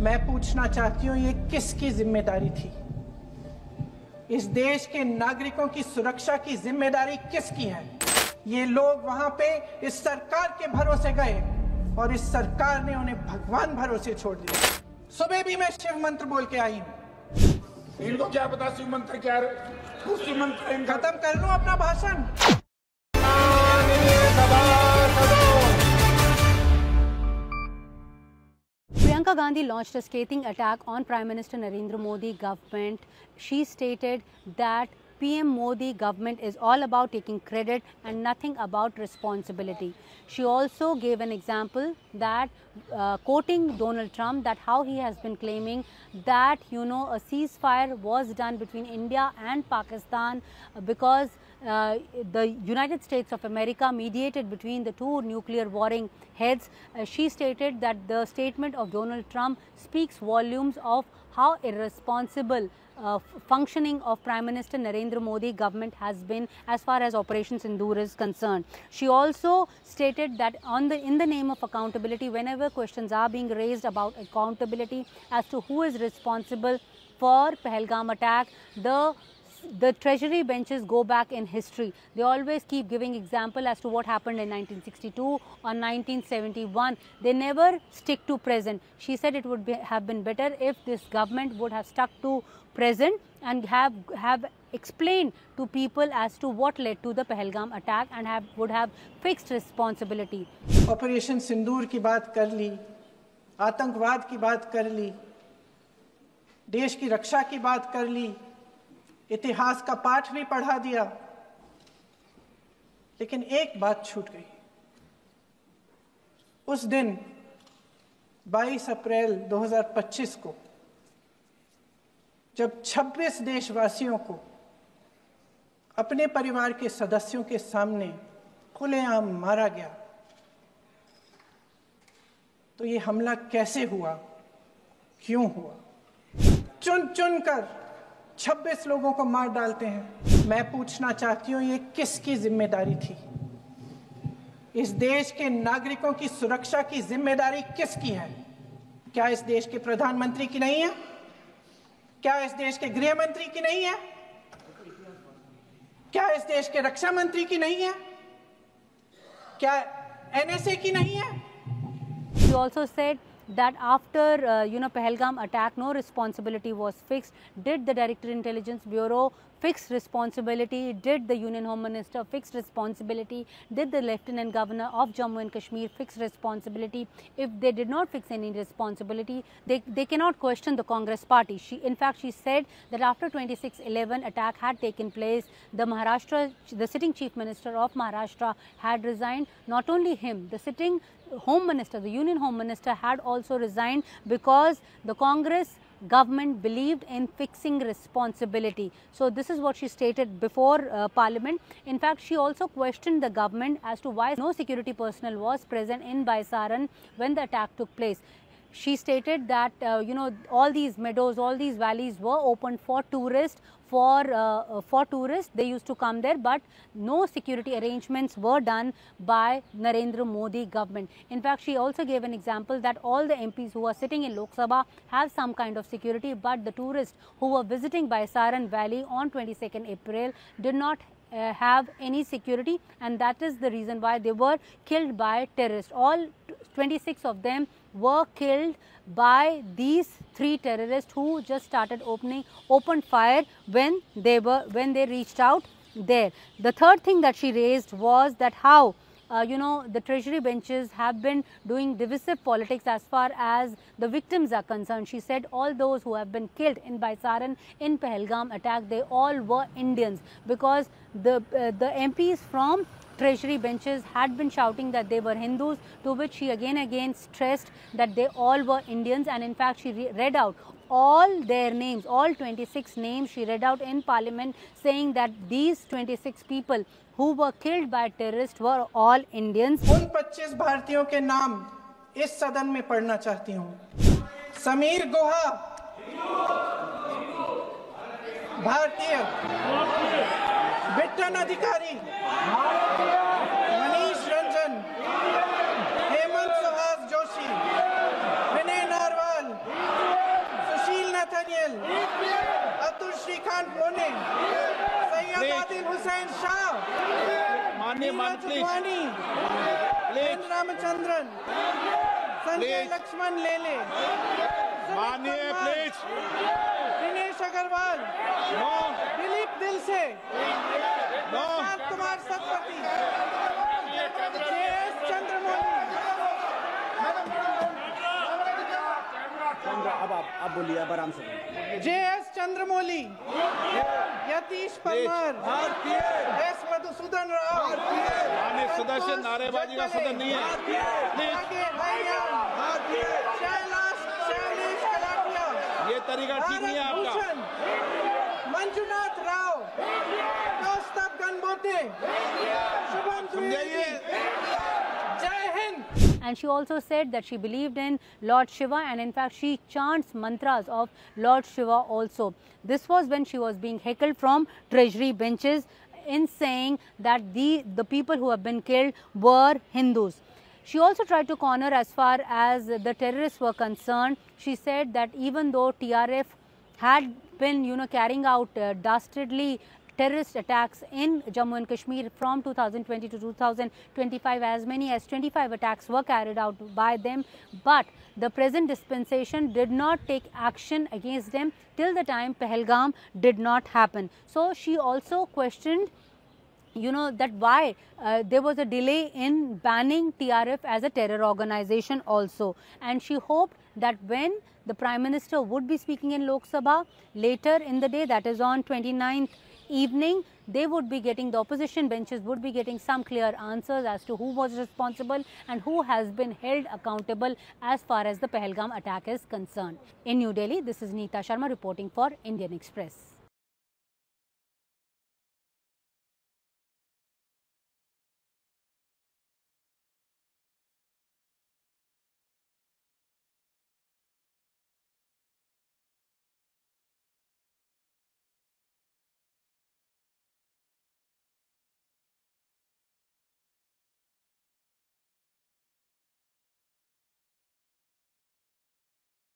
मैं पूछना चाहती हूँ, ये किसकी जिम्मेदारी थी? इस देश के नागरिकों की सुरक्षा की जिम्मेदारी किसकी है? ये लोग वहां पे इस सरकार के भरोसे गए और इस सरकार ने उन्हें भगवान भरोसे छोड़ दिया। सुबह भी मैं शिव मंत्र बोल के आई हूँ। इनको क्या पता शिव मंत्र क्या है? शिव मंत्र खत्म कर लूं अपना भाषण। Priyanka Gandhi launched a scathing attack on Prime Minister Narendra Modi government. She stated that PM Modi government is all about taking credit and nothing about responsibility. She also gave an example that quoting Donald Trump, that how he has been claiming that a ceasefire was done between India and Pakistan because the United States of America mediated between the two nuclear warring heads. She stated that the statement of Donald Trump speaks volumes of how irresponsible functioning of Prime Minister Narendra Modi government has been as far as Operation Sindoor is concerned. She also stated that in the name of accountability, whenever questions are being raised about accountability as to who is responsible for Pahalgam attack, the treasury benches go back in history. They always keep giving example as to what happened in 1962 or 1971. They never stick to present. She said it would have been better if this government would have stuck to present and have explained to people as to what led to the Pahalgam attack and would have fixed responsibility. Operation Sindoor की बात कर ली, आतंकवाद की बात कर ली, देश की रक्षा की बात कर ली, इतिहास का पाठ भी पढ़ा दिया, लेकिन एक बात छूट गई। उस दिन 22 अप्रैल 2025 को जब 26 देशवासियों को अपने परिवार के सदस्यों के सामने खुलेआम मारा गया, तो ये हमला कैसे हुआ, क्यों हुआ? चुन चुन कर 26 लोगों को मार डालते हैं। मैं पूछना चाहती हूँ, ये किसकी जिम्मेदारी थी? इस देश के नागरिकों की सुरक्षा की जिम्मेदारी किसकी है? क्या इस देश के प्रधानमंत्री की नहीं है? क्या इस देश के गृह मंत्री की नहीं है? क्या इस देश के रक्षा मंत्री की नहीं है? क्या NSA की नहीं है? She also said that after Pahalgam attack, no responsibility was fixed. Did the Director Intelligence Bureau fix responsibility? Did the Union Home Minister fix responsibility? Did the Lieutenant Governor of Jammu and Kashmir fix responsibility? If they did not fix any responsibility, they cannot question the Congress party. In fact, she said that after 26/11 attack had taken place, the sitting Chief Minister of Maharashtra had resigned. Not only him, the sitting Home Minister, the Union Home Minister had also resigned because the Congress government believed in fixing responsibility. So this is what she stated before Parliament. In fact, she also questioned the government as to why no security personnel was present in Baisaran when the attack took place. She stated that all these meadows, all these valleys were opened for tourists. For tourists, they used to come there, but no security arrangements were done by Narendra Modi government. In fact, she also gave an example that all the MPs who are sitting in Lok Sabha have some kind of security, but the tourists who were visiting Baisaran Valley on 22nd April did not have any security, and that is the reason why they were killed by terrorists. All 26 of them were killed by these 3 terrorists who just started opened fire when they reached out there. The third thing that she raised was that how the treasury benches have been doing divisive politics as far as the victims are concerned. She said all those who have been killed in Baisaran in Pahalgam attack, they all were Indians, because the MPs from treasury benches had been shouting that they were Hindus, to which she again stressed that they all were Indians. And in fact, she read out all their names, all 26 names she read out in Parliament, saying that these 26 people who were killed by terrorists were all Indians. उन 25 भारतीयों के नाम इस सदन में पढ़ना चाहती हूँ। समीर गुहा भारतीय, बिट्टन अधिकारी, मनीष रंजन, हेमंत सुहास जोशी, विनय नारवाल, डैनियल, अब्दुल श्रीखान पोने, सैयद आदिल हुसैन शाह, माननीय चुटवानी, एन रामचंद्रन, संजय लक्ष्मण लेले, माननीय प्लीज दिनेश अग्रवाल, दिलीप दिल से, प्रशांत कुमार सतपति, JS चंद्रमौली। अब आप बोलिए, अब आराम से। JS चंद्रमौली, यतीश परमार, S मधुसूदन राव, माननीय सदस्य, नारेबाजी का सदन नहीं है। शैलेश कलाटिया, ये तरीका ठीक नहीं है आपका। मंजुनाथ राव, कौस्तभ गणबोते, शुभम द्विवेदी। जय Hind. And she also said that she believed in Lord Shiva, and in fact she chants mantras of Lord Shiva also. This was when she was being heckled from treasury benches in saying that the people who have been killed were Hindus. She also tried to corner as far as the terrorists were concerned. She said that even though TRF had been, carrying out dastardly terrorist attacks in Jammu and Kashmir from 2020 to 2025, as many as 25 attacks were carried out by them, but the present dispensation did not take action against them till the time Pahalgam did not happen. So she also questioned that why there was a delay in banning TRF as a terror organization also, and she hoped that when the Prime Minister would be speaking in Lok Sabha later in the day, that is on 29th evening, they would be getting, the opposition benches would be getting some clear answers as to who was responsible and who has been held accountable as far as the Pahalgam attack is concerned. In New Delhi, this is Neeta Sharma reporting for Indian Express.